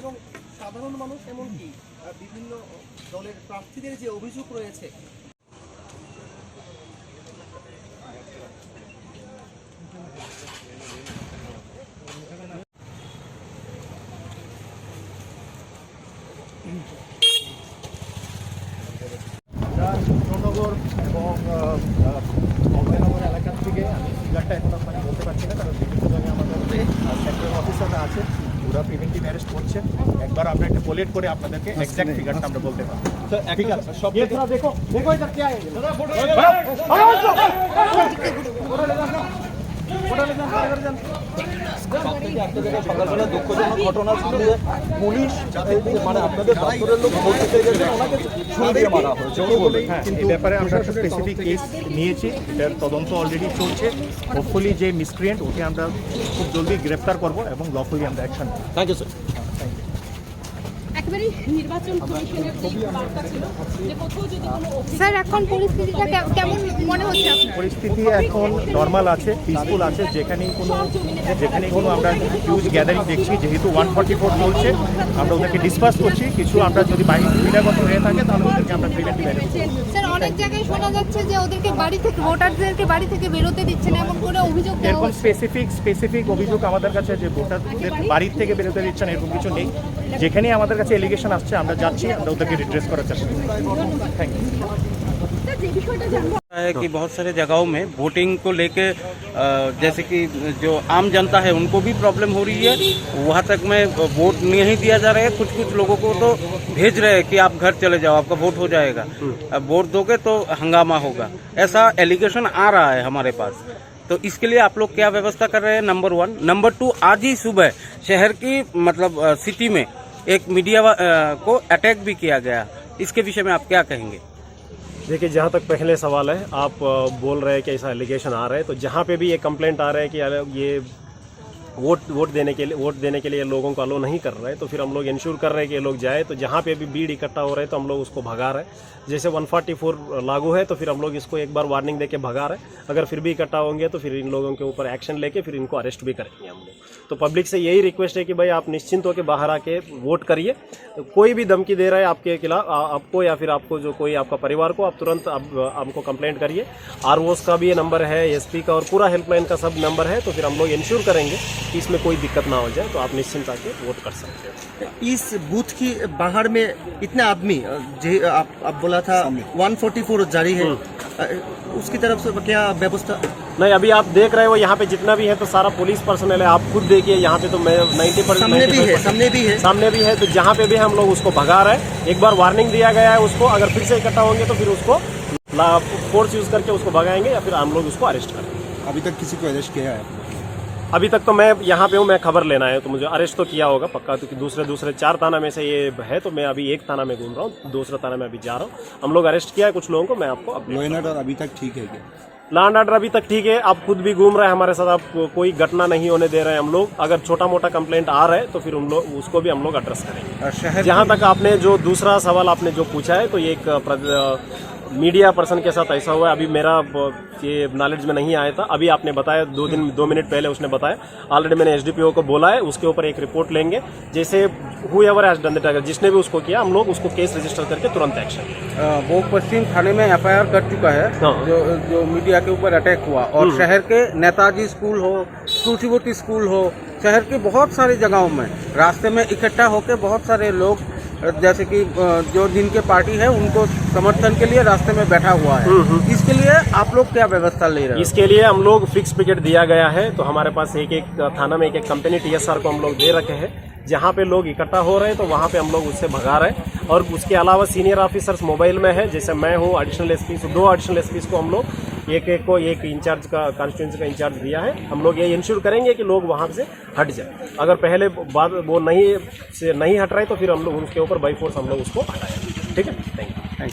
এবং সাধারণ মানুষ এমনকি বিভিন্ন দলের প্রার্থীদের যে অভিযোগ রয়েছে নগর এবং অভয়নগর এলাকা থেকে আমি ফিগারটা এখন আপনাকে বলতে পারছি না, কারণ বিভিন্ন জায়গায় আমাদের সেক্টর অফিসাররা আছে, ওরা প্রিভেন্টিভ অ্যারেস্ট করছে। একবার আমরা একটা কোলেট করে আপনাদেরকে এক্সাক্ট ফিগারটা আমরা বলতে পারবো। ঠিক আছে, সব দেখো দেখো এটা কি আছে সকালবেলা দুঃখজনক ঘটনা ছিল যে পুলিশ মানে আপনাদের দপ্তরের লোক ভোট দিতে গেছে ওনাকে ছুরি দিয়ে মারা হয়েছে উনি বলে। কিন্তু এই ব্যাপারে আমরা একটা স্পেসিফিক কেস নিয়েছি, এটার তদন্ত অলরেডি চলছে। হোপফুলি যে মিসক্রিয়েন্ট ওকে আমরা খুব জলদি গ্রেফতার করব এবং লফুলি আমরা অ্যাকশন নেব। Thank you sir. নির্বাচন কমিশনের বার্তা ছিল যে কোথাও যদি কোনো স্যার এখন পরিস্থিতিটা কেমন মনে হচ্ছে? পরিস্থিতি এখন নর্মাল আছে, পিসফুল আছে। যেখানেই কোনো আমরা হিউজ গ্যাদারিং দেখছি, যেহেতু 144 চলছে, আমরা ওদেরকে ডিসপাস করছি। কিছু আমরা যদি বহিরাগত হয়ে থাকে তাহলে ওদেরকে আমরা প্রিভেন্টিভ অ্যারেস্ট করব। স্যার অনেক জায়গায় শোনা যাচ্ছে যে ওদেরকে বাড়ি থেকে ভোটারদেরকে বাড়ি থেকে বেরোতে দিচ্ছে না, এমন করে অভিযোগ দেওয়া এরকম হচ্ছে। স্পেসিফিক অভিযোগ আমাদের কাছে যে ভোটারদের বাড়ির থেকে বেরোতে দিচ্ছেন এরকম কিছু নেই। যেখানেই আমাদের কাছে এলিগেশন আসছে আমরা যাচ্ছি, আমরা ওদেরকে রিড্রেস করার চেষ্টা করছি। Thank you. है कि बहुत सारे जगहों में वोटिंग को लेके जैसे कि जो आम जनता है उनको भी प्रॉब्लम हो रही है, वहाँ तक में वोट नहीं दिया जा रहा है। कुछ लोगों को तो भेज रहे हैं कि आप घर चले जाओ, आपका वोट हो जाएगा, अब वोट दोगे तो हंगामा होगा, ऐसा एलिगेशन आ रहा है हमारे पास। तो इसके लिए आप लोग क्या व्यवस्था कर रहे हैं? नंबर 1। नंबर 2, आज ही सुबह शहर की मतलब सिटी में एक मीडिया को अटैक भी किया गया, इसके विषय में आप क्या कहेंगे? देखिए, जहाँ तक पहले सवाल है, आप बोल रहे हैं कि ऐसा एलिगेशन आ रहा है, तो जहाँ पे भी ये कंप्लेंट आ रहा है कि ये वोट देने के लिए लोगों को अलो नहीं कर रहे हैं, तो फिर हम लोग इंश्योर कर रहे हैं कि ये लोग जाए। तो जहाँ पे भी भीड़ इकट्ठा हो रहे हैं तो हम लोग उसको भगा रहे हैं। जैसे 144 लागू है तो फिर हम लोग इसको एक बार वार्निंग देके भगा रहे हैं। अगर फिर भी इकट्ठा होंगे तो फिर इन लोगों के ऊपर एक्शन लेके फिर इनको अरेस्ट भी करेंगे हम लोग। तो पब्लिक से यही रिक्वेस्ट है कि भाई आप निश्चिंत होकर बाहर आके वोट करिए। तो कोई भी धमकी दे रहा है आपके खिलाफ, आपको या फिर आपको जो कोई आपका परिवार को, आप तुरंत हमको कंप्लेंट करिए। ROs का भी ये नंबर है, SP का और पूरा हेल्पलाइन का सब नंबर है। तो फिर हम लोग इंश्योर करेंगे कि इसमें कोई दिक्कत ना हो जाए, तो आप निश्चिंत आके वोट कर सकते हैं। इस बूथ की बाहर में इतने आदमी आप बोला था 144 जारी है, उसकी तरफ से क्या व्यवस्था? नहीं, अभी आप देख रहे हो यहाँ पे जितना भी है तो सारा पुलिस पर्सनल है। आप खुद देखिए यहाँ पे तो मैं 90% सामने भी है। तो जहाँ पे भी हम लोग उसको भगा रहे हैं। एक बार वार्निंग दिया गया है उसको, अगर फिर से इकट्ठा होंगे तो फिर उसको फोर्स यूज करके उसको भगाएंगे या फिर हम लोग उसको अरेस्ट करेंगे। अभी तक किसी को अरेस्ट किया है? अभी तक तो मैं यहाँ पे हूँ, मैं खबर लेना है, तो मुझे अरेस्ट तो किया होगा पक्का, क्योंकि दूसरे 4 थाना में से ये है। तो मैं अभी एक थाना में घूम रहा हूँ, दूसरा थाना में अभी जा रहा हूँ। हम लोग अरेस्ट किया है कुछ लोगों को, मैं आपको लॉ एंड ऑर्डर अभी तक ठीक है क्या? लॉ एंड ऑर्डर अभी तक ठीक है। आप खुद भी घूम रहे हैं हमारे साथ, आप कोई घटना नहीं होने दे रहे हैं हम लोग। अगर छोटा मोटा कंप्लेंट आ रहा है तो फिर उसको भी हम लोग एड्रेस करेंगे। जहाँ तक आपने जो दूसरा सवाल आपने जो पूछा है, तो ये एक मीडिया पर्सन के साथ ऐसा हुआ है, अभी मेरा ये नॉलेज में नहीं आया था। अभी आपने बताया 2 मिनट पहले उसने बताया, ऑलरेडी मैंने SDPO को बोला है, उसके ऊपर एक रिपोर्ट लेंगे। जैसे whoever has done the target, जिसने भी उसको किया, हम लोग उसको केस रजिस्टर करके तुरंत एक्शन। वो पश्चिम थाने में FIR कर चुका है। हाँ। जो मीडिया के ऊपर अटैक हुआ, और शहर के नेताजी स्कूल हो, तुलसीवती स्कूल हो, शहर की बहुत सारी जगहों में रास्ते में इकट्ठा होकर बहुत सारे लोग, जैसे कि जो जिनके पार्टी है उनको समर्थन के लिए रास्ते में बैठा हुआ है। इसके लिए आप लोग क्या व्यवस्था ले रहे हैं? इसके लिए हम लोग फिक्स पिकेट दिया गया है। तो हमारे पास एक थाना में एक कंपनी TSR को हम लोग दे रखे हैं। जहाँ पे लोग इकट्ठा हो रहे हैं तो वहाँ पे हम लोग उससे भगा रहे हैं। और उसके अलावा सीनियर ऑफिसर्स मोबाइल में है, जैसे मैं हूँ, एडिशनल SP, 2 एडिशनल SPs को हम लोग एक इंचार्ज का, कॉन्स्टिट्यूंसी का इंचार्ज दिया है। हम लोग ये इंश्योर करेंगे कि लोग वहाँ से हट जाए। अगर पहले बात वो नहीं हट रहे तो फिर हम लोग उसके ऊपर बाई फोर्स हम लोग उसको हटाएंगे। ठीक है, थैंक यू।